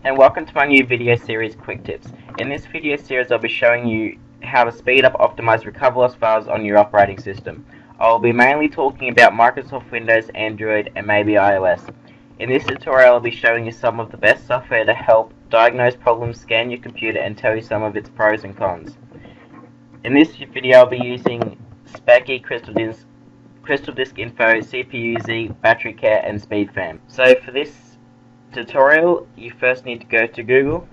And welcome to my new video series, Quick Tips. In this video series I'll be showing you how to speed up optimize recover loss files on your operating system. I'll be mainly talking about Microsoft Windows, Android and maybe iOS. In this tutorial I'll be showing you some of the best software to help diagnose problems, scan your computer and tell you some of its pros and cons. In this video I'll be using Specky, Crystal Disk Info, CPU-Z, Battery Care and SpeedFam. So for this tutorial, you first need to go to Google.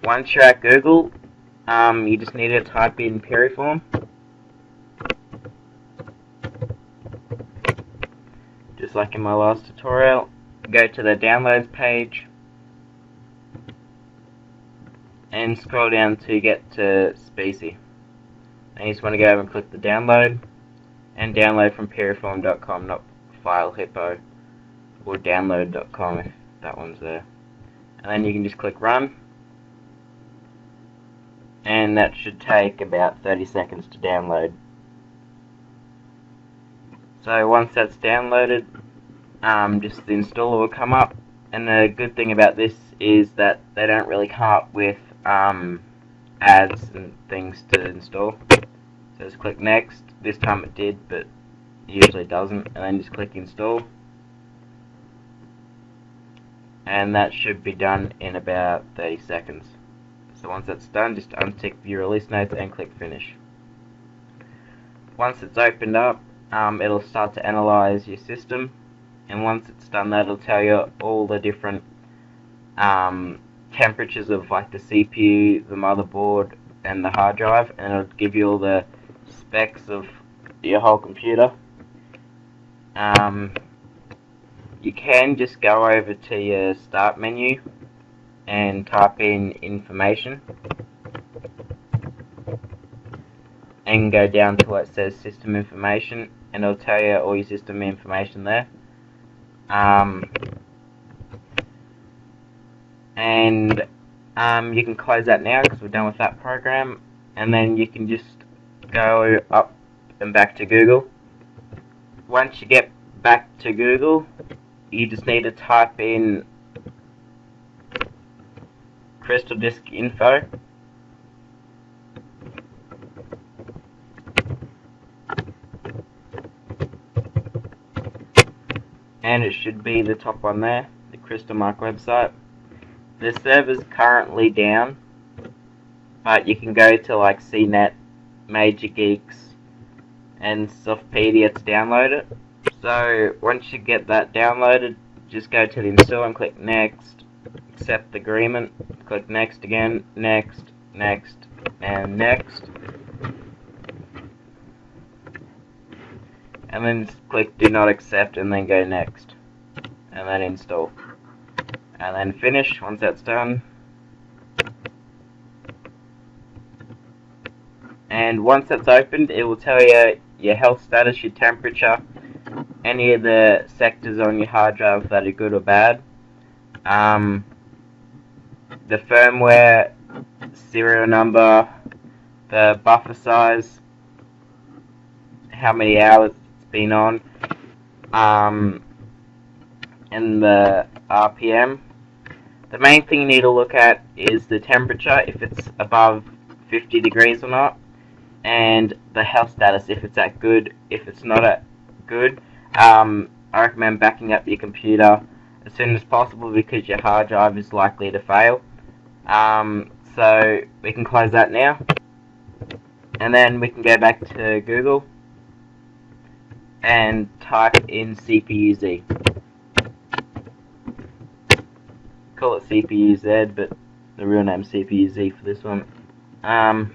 Once you're at Google, you just need to type in Piriform. Just like in my last tutorial, go to the downloads page and scroll down to get to Specy. And you just want to go over and click the download and download from piriform.com, not FileHippo or download.com if that one's there. And then you can just click run, and that should take about 30 seconds to download. So once that's downloaded, just the installer will come up, and the good thing about this is that they don't really come up with ads and things to install. So just click next. This time it did, but it usually doesn't, and then just click install. And that should be done in about 30 seconds. So once that's done, just untick view release notes and click finish. Once it's opened up, it'll start to analyze your system, and once it's done that, it'll tell you all the different temperatures of like the CPU, the motherboard and the hard drive, and it'll give you all the specs of your whole computer. You can just go over to your start menu and type in information and go down to where it says system information, and it'll tell you all your system information there. You can close that now because we're done with that program, and then you can just go up and back to Google. Once you get back to Google, you just need to type in Crystal Disk Info, and it should be the top one there, the Crystal Mark website. The server's currently down, but you can go to like CNET, Major Geeks and Softpedia to download it. So once you get that downloaded, just go to the install and click next, accept the agreement, click next again, next, next, and next. And then just click do not accept and then go next. And then install. And then finish once that's done. And once that's opened, it will tell you your health status, your temperature, any of the sectors on your hard drive that are good or bad, the firmware, serial number, the buffer size, how many hours it's been on, and the RPM. The main thing you need to look at is the temperature, if it's above 50 degrees or not, and the health status, if it's at good. If it's not at good, I recommend backing up your computer as soon as possible because your hard drive is likely to fail. So we can close that now, and then we can go back to Google and type in CPU-Z. Call it CPU-Z, but the real name is CPU-Z for this one. And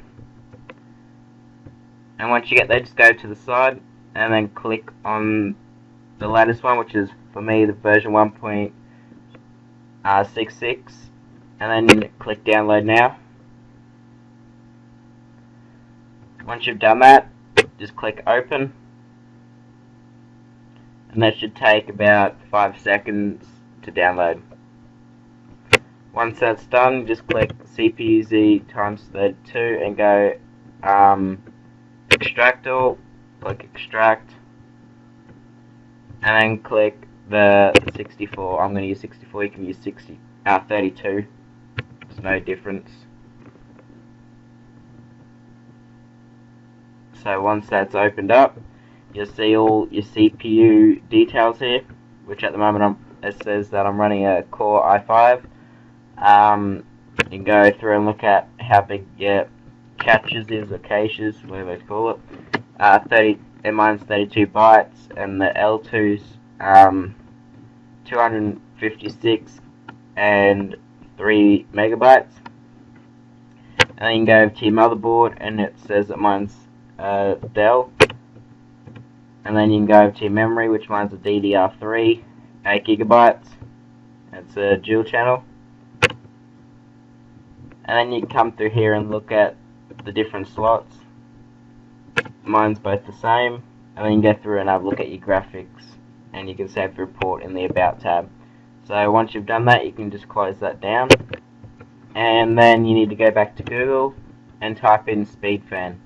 once you get there, just go to the side and then click on the latest one, which is for me the version 1.66, and then click download now. Once you've done that, just click open, and that should take about 5 seconds to download. Once that's done, just click CPU-Z times 32 and go extract all, click extract, and then click the 64. I'm going to use 64. You can use 32. There's no difference. So once that's opened up, you'll see all your CPU details here, which at the moment it says that I'm running a Core i5. You can go through and look at how big your caches is, or caches, whatever they call it. Mine's 32 bytes, and the L2's 256 and 3 megabytes. And then you can go to your motherboard, and it says that mine's Dell. And then you can go to your memory, which mine's a DDR3, 8 gigabytes. It's a dual channel. And then you can come through here and look at the different slots. Mine's both the same. And then you can go through and have a look at your graphics, and you can save the report in the About tab. So once you've done that, you can just close that down. And then you need to go back to Google and type in SpeedFan.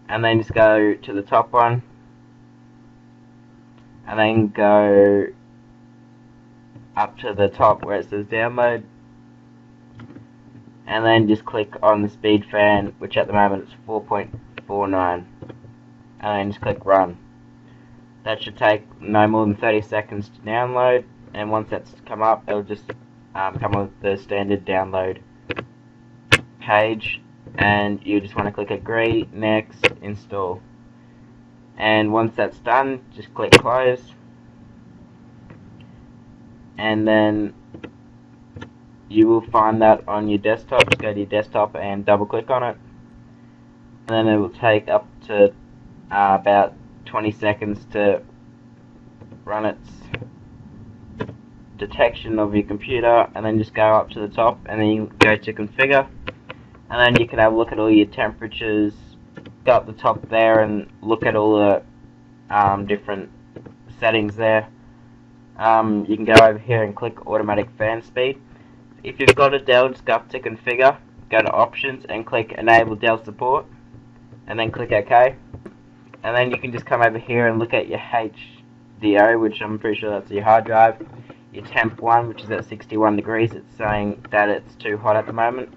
And then just go to the top one, and then go up to the top where it says download, and then just click on the SpeedFan, which at the moment is 4.49, and then just click run. That should take no more than 30 seconds to download, and once that's come up, it'll just come with the standard download page, and you just want to click agree, next, install. And once that's done, just click close, and then you will find that on your desktop. Just go to your desktop and double click on it, and then it will take up to about 20 seconds to run its detection of your computer, and then just go up to the top, and then you go to configure, and then you can have a look at all your temperatures. Go up the top there and look at all the different settings there. You can go over here and click automatic fan speed. If you've got a Dell, just go up to configure, go to options and click enable Dell support, and then click OK. And then you can just come over here and look at your HDO, which I'm pretty sure that's your hard drive. Your temp 1, which is at 61 degrees, it's saying that it's too hot at the moment.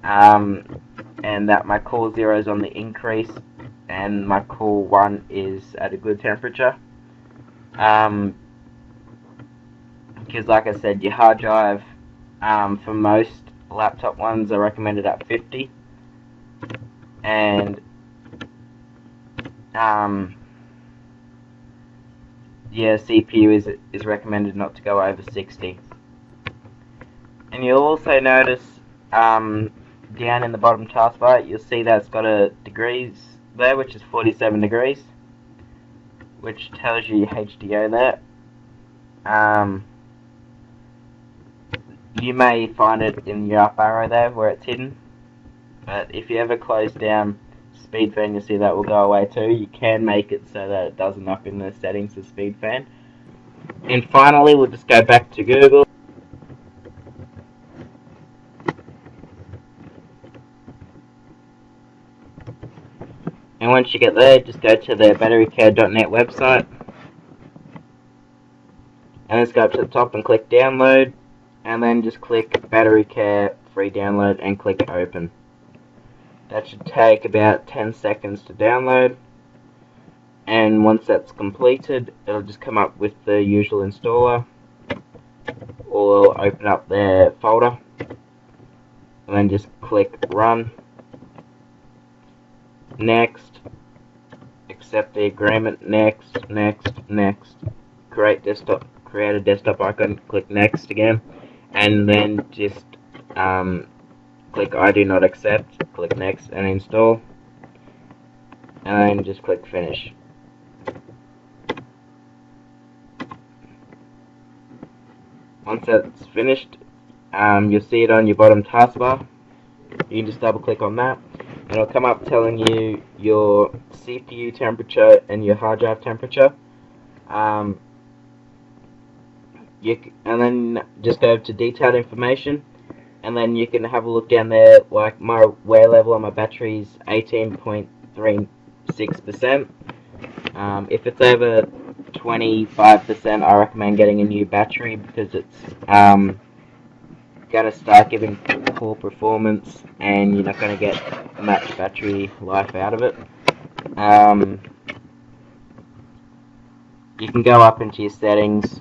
And that my core 0 is on the increase, and my core 1 is at a good temperature. Because like I said, your hard drive, for most laptop ones, are recommended at 50. And yeah, CPU is recommended not to go over 60. And you'll also notice down in the bottom taskbar, you'll see that it's got a degrees there, which is 47 degrees, which tells you your HDO there. You may find it in your up arrow there where it's hidden, but if you ever close down SpeedFan, you'll see that will go away too. You can make it so that it doesn't up in the settings of SpeedFan. And finally, we'll just go back to Google. And once you get there, just go to the batterycare.net website. And let's go up to the top and click download. And then just click BatteryCare free download and click open. That should take about 10 seconds to download. And once that's completed, it'll just come up with the usual installer. Or it'll open up their folder. And then just click run. Next. Accept the agreement. Next, next, next. Create a desktop icon. Click next again. And then just click I do not accept, click next and install, and then just click finish. Once that's finished, you'll see it on your bottom taskbar. You can just double click on that, and it'll come up telling you your CPU temperature and your hard drive temperature. And then just go to detailed information, and then you can have a look down there, like my wear level on my battery is 18.36 6%. If it's over 25%, I recommend getting a new battery because it's going to start giving poor performance and you're not going to get much battery life out of it. You can go up into your settings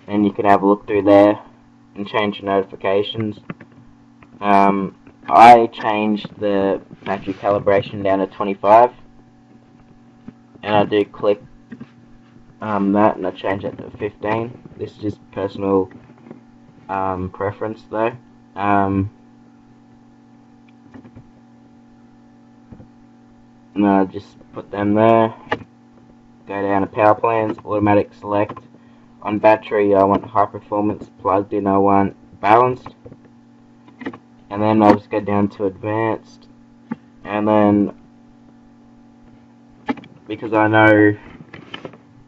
and you can have a look through there and change your notifications. I changed the battery calibration down to 25 and I do click that and I change it to 15. This is just personal preference though. And I just put them there. Go down to power plans, automatic select. On battery I want high performance, plugged in I want balanced. And then I'll just go down to advanced. And then, because I know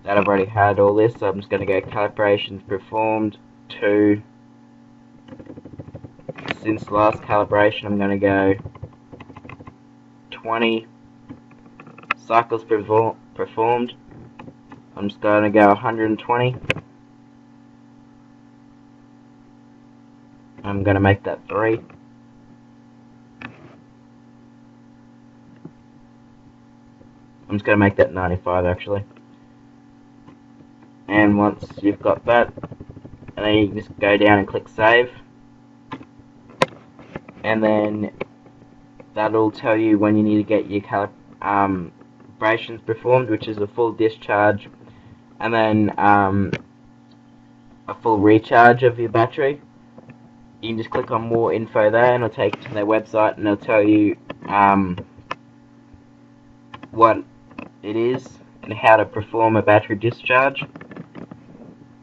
that I've already had all this, so I'm just going to go calibrations performed to, since last calibration I'm going to go 20 cycles performed. I'm just going to go 120. I'm going to make that 3. I'm just going to make that 95 actually. And once you've got that, and then you can just go down and click save. And then that'll tell you when you need to get your calibrations performed, which is a full discharge and then a full recharge of your battery. You can just click on more info there and it'll take you to their website and it'll tell you what it is and how to perform a battery discharge.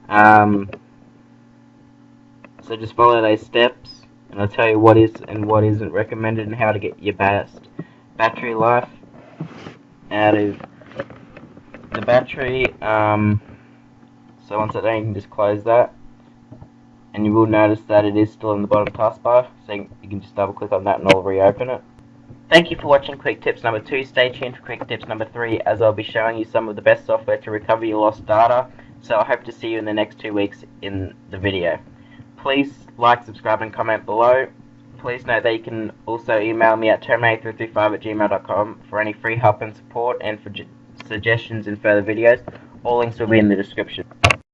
So just follow those steps and I'll tell you what is and what isn't recommended and how to get your best battery life out of the battery. So once it's done, you can just close that and you will notice that it is still in the bottom taskbar, so you can just double click on that and I'll reopen it. Thank you for watching Quick Tips number 2. Stay tuned for Quick Tips number 3 as I'll be showing you some of the best software to recover your lost data. So I hope to see you in the next 2 weeks in the video. Please like, subscribe and comment below. Please note that you can also email me at terminator335@gmail.com for any free help and support and for suggestions in further videos. All links will be in the description.